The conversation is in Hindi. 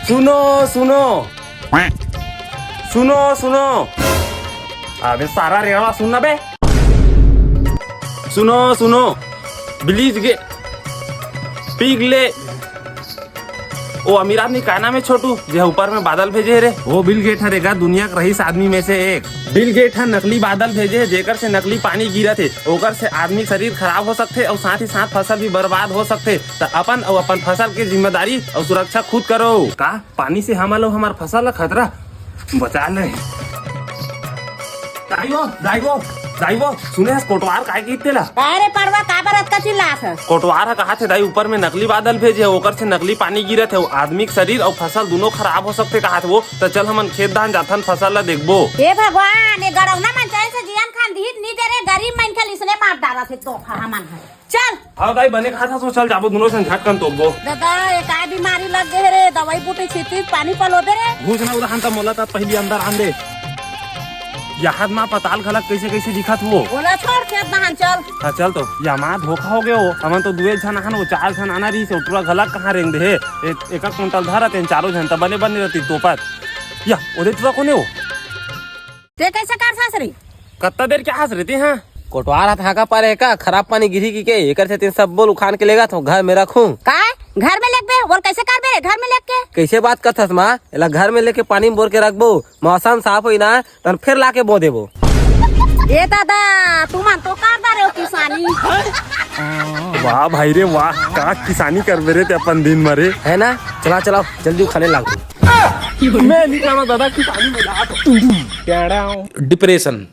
सुनो सुनो सुनो सुनो अबे सारा रेवा सुनना बे। सुनो सुनो प्लीज गे पिघले ओ अमीर आदमी का नाम है छोटू जो ऊपर में बादल भेजे रे। वो बिल गेट हरेगा दुनिया के रईस आदमी में से एक। बिल गेट है नकली बादल भेजे जेकर से नकली पानी गिरा थे ओकर से आदमी शरीर खराब हो सकते और साथ ही साथ फसल भी बर्बाद हो सकते। तो अपन और अपन फसल की जिम्मेदारी और सुरक्षा खुद करो। का पानी से हम लोग हमार फसल का खतरा बचा ले। जाइबो सुने कोटवार काय की तेला अरे पड़वा का बरत का चिल्लात है। कोटवार कहा थे दाई ऊपर में नकली बादल भेजे ओकर से नकली पानी गिरत है आदमी के शरीर और फसल दोनों खराब हो सकते कहा थे वो। तो चल हमन खेत धान जाथन फसल ला देखबो। हे भगवान ये गड़ौना मन चाहे से जियान खान दी नी दे रे गरीब मन के इसने मार डाला थे तो हमन है चल हां दाई बने कहा था सो चल जाबो दोनों संग झटकन तोबो। दादा ये काय बीमारी लग गए रे दवाई बूटी छीती पानी पलोबे रे भूजना उड़ान त मोला त पहली अंदर आंदे यहाँ माँ पताल खलक कैसे कैसे दिखत वो बोला छोड़ खेत नहान चल। हाँ चल तो या माँ धोखा हो गए हो हमन तो दुए जन आन वो 4 जन आना रही से टूरा गलक कहाँ रेंग दे एक कुंटल धरा तेन 4 जन तब बने बने रहती तोपत या ओदे टूरा कोने हो ते कैसे कर सासरी कत्ता देर क्या हंस रहती हैं। कोटवार हाका पारे का खराब पानी गिरी की के एकर से तीन सब बोल उखान के लेगा तो घर में रखूं काय घर में लेके बे बोल कैसे कर बे घर में लेके कैसे बात करथस माँ एला घर में लेके पानी में बोर के रखबो मौसम साफ होई ना तन फिर लाके बो देबो। ए दादा तू मन तो कर दे रे किसानी वाह भाई रे वाह का किसानी कर बे रे ते अपन दिन मरे है ना चला चला जल्दी खाने लागू। मैं नहीं करना दादा किसानी में डिप्रेशन